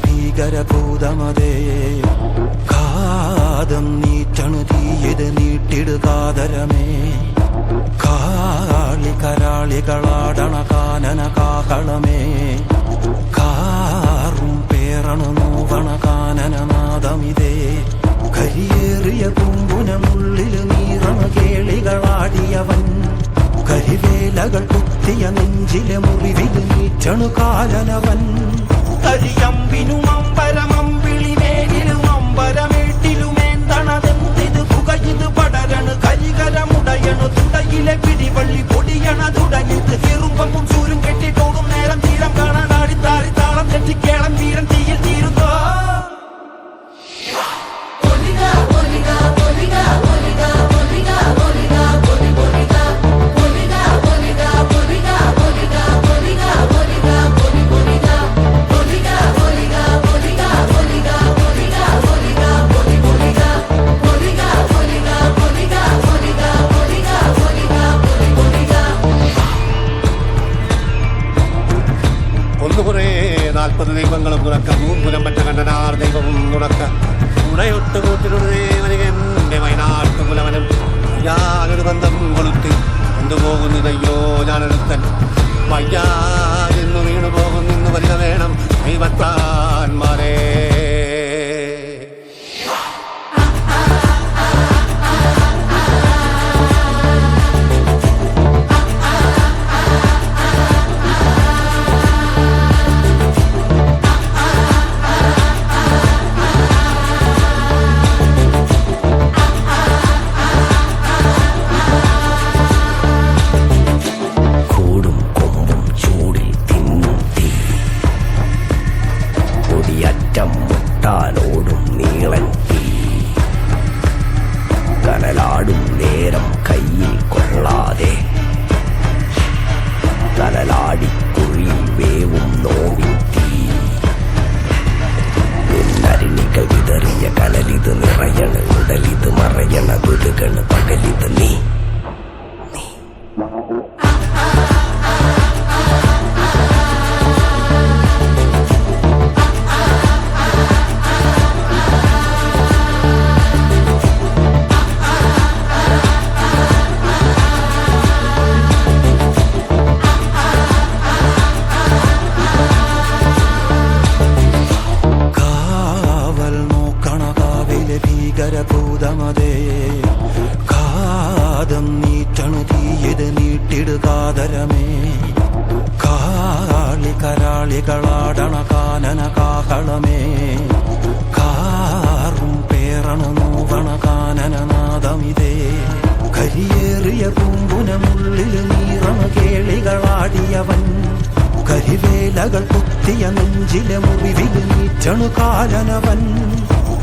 ഭീകരഭൂതമതേ കാതം നീറ്റണു തീയത് നീട്ടിടുകാതരമേ കാളി കരാളികളാടണ കാനന കാഹളമേ കാറും പേറണു നോവണ കാനനനാദമിതേ കരിയേറിയ കുമ്പുനമുള്ളില് നീറണ കേളികളാടിയവൻ കരിവേലകൾ കുത്തിയ നെഞ്ചിലെ മുറിവില് നീറ്റണു കാലനവൻ കരിയമ്പിനും അമ്പരമമ്പിളിമേലിലും അമ്പരമേട്ടിലുമേന്തണതെന്തിത് പുകയിത് പടരണു കരികരമുടയണു തുടയിലെ പിടിവള്ളി പൊടിയണ തുടങ്ങിത് ചെറുമ്പും ചൂരും കെട്ടിട്ടോടും നേരം തീരം കാണാൻ ആടിത്താറി താളം തെറ്റിക്കേളം വീരൻ തീയിൽ തീരുന്നോ ദൈവങ്ങളും തുറക്ക മൂന്നുലം പറ്റ കണ്ടനാർ ദൈവവും തുറക്ക ഉണയൊട്ട് കൂട്ടിലൊരു ദേവനികന്റെ വയനാട്ടുകുലവനും ഞാനൊരു ബന്ധം കൊളുത്തി കൊണ്ടുപോകുന്നതയ്യോ ഞാനൊരുത്തൻ വയ്യാതെന്നു വീണു പോകുന്നു വരിക വേണം ദൈവത്താന്മാരേ ോടും നീളൻ തീ കനലാടും നേരം കയ്യിൽ കൊള്ളാതെ കനലാടിക്കുഴിയിൽ വേവും നോവിൻ തീ നിന്നരിണികൾ വിതറിയ കനലിത് നിറയണ ഉടലിത് മറയണ കുതുകണ് പകലിത് നീ ഭീകരഭൂതമതേ കാതം നീറ്റണു തീയത് നീട്ടിടുകാതരമേ കാളി കരാളികളാടണ കാനന കാഹളമേ കാറും പേറണു നോവണ കാനനനാദമിതേ കരിയേറിയ കുമ്പുനമുള്ളില് നീറണ കേളികളാടിയവൻ കരിവേലകൾ കുത്തിയ നെഞ്ചിലെ മുറിവില് നീറ്റണു കാലനവൻ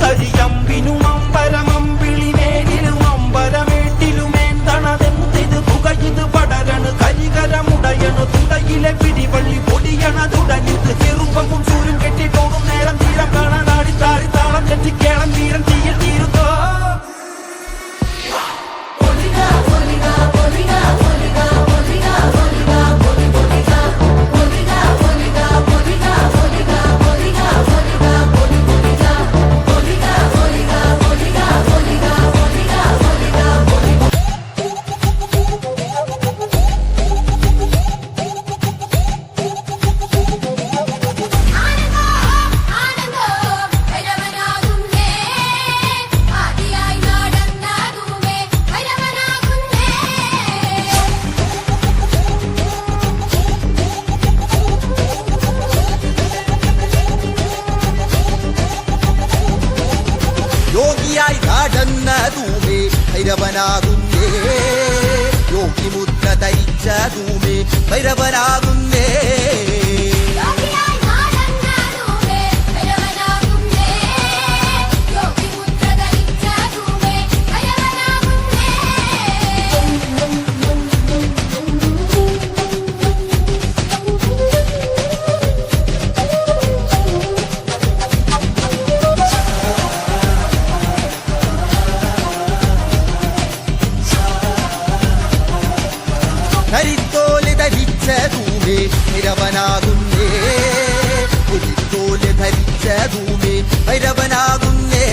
കരിയമ്പിനും അമ്പരമമ്പിളിമേലിലും അമ്പരമേട്ടിലുമേന്തണതെന്തിത് പുകയിത് പടരണു കരികരമുടയണു തുടയിലെ പിടിവള്ളി പൊടിയണ തുടങ്ങിത് ചെറുമ്പും ചൂരും കെട്ടിട്ടോടും നേരം തീരം കാണാൻ ആടിത്താറി താളം തെറ്റിക്കേളം വീരൻ തീയിൽ തീരുന്നോ യോഗിയായി നടന്നതുമേ ഭൈരവനാകുന്നേ യോഗിമുദ്ര ധരിച്ചതുമേ ഭൈരവനാകുന്നേ ധൂമേ ഭൈരവനാകുന്നേ പുലിത്തോല് ധരിച്ച ധൂമേ ഭൈരവനാകുന്നേ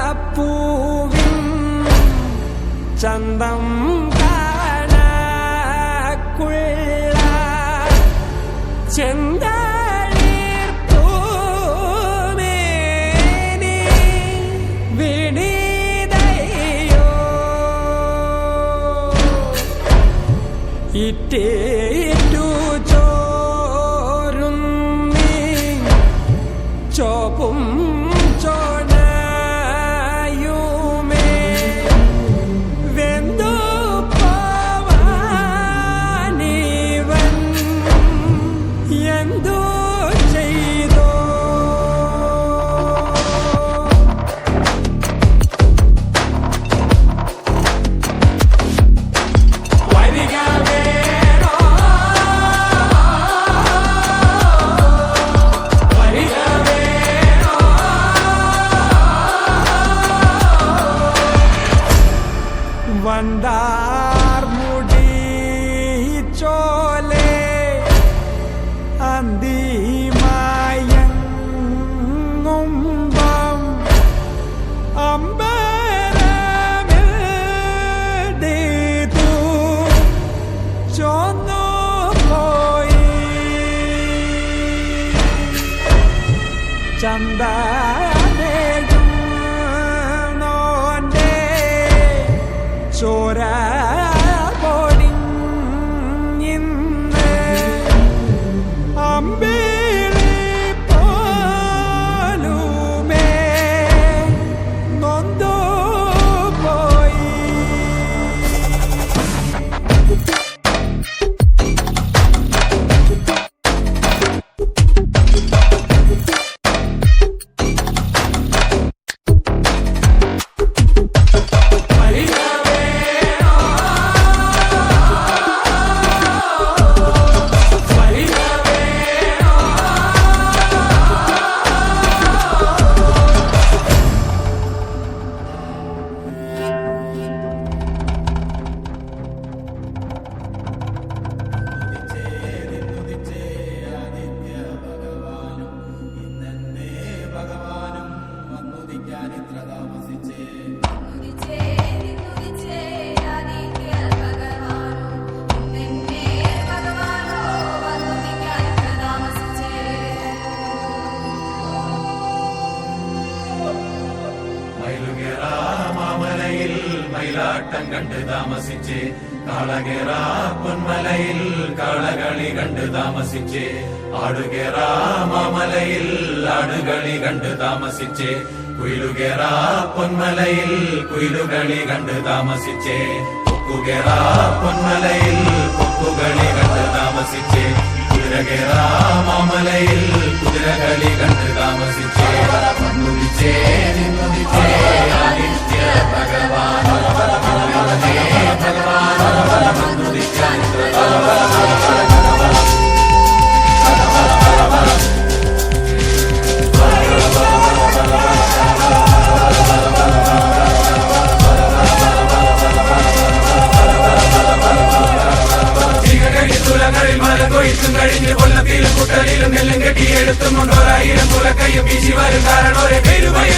ചെന്താമരപ്പൂവിൻ ചന്തം കാണക്കുള്ള ചെന്തളിർപ്പൂമേനി വിനീതയോ ഇറ്റേറ്റു ചോരുന്നീ ചോപ്പും ചോണയുമേ വെന്തു പോവാനിവൻ എന്തു ചെയ്തോ വരിക വേണോ വണ്ടാർമുടി ചോലേ അന്തിമയങ്ങുമ്പം അമ്പരമെഴുതീതു ചോന്നു പോയി ചന്ദനേഴും നോന്റെ ചോര പൊടിഞ്ഞിന്ന് അമ്പിളി പോലുമേ നൊന്തു പോയി മാമലയിൽ മയിലാട്ടം കണ്ട് താമസിച്ച് കാളകേറ പൊന്മലയിൽ കാളകളി കണ്ട് താമസിച്ച് ആടുകേറ മാമലയിൽ ആടുകളി കണ്ട് താമസിച്ച് കുയിലുകേറ പൊന്മലയിൽ കുയിലുകളി കണ്ട് താമസിച്ച് കൊക്കുകേറ പൊന്മലയിൽ കൊക്കുകളി കണ്ട് താമസിച്ച് കുതിരകേറ മാമലയിൽ കുതിരകളി കണ്ട് താമസിച്ച് വന്നുദിച്ചേ നിന്നുദിച്ചേ ആദിത്യ ഭഗവാൻ ഭഗവാൻ വന്നുദിക്കാൻ തുലകളിൽ മല കൊയ്ത്തും കഴിഞ്ഞ് കൊല്ലത്തിലും കുട്ടലിലും നെല്ലും കെട്ടിയെടുത്തും കൊണ്ടോരായിരം തുലക്കയ്യും വീശി വരും കാരണം ഒരു പെരുമയ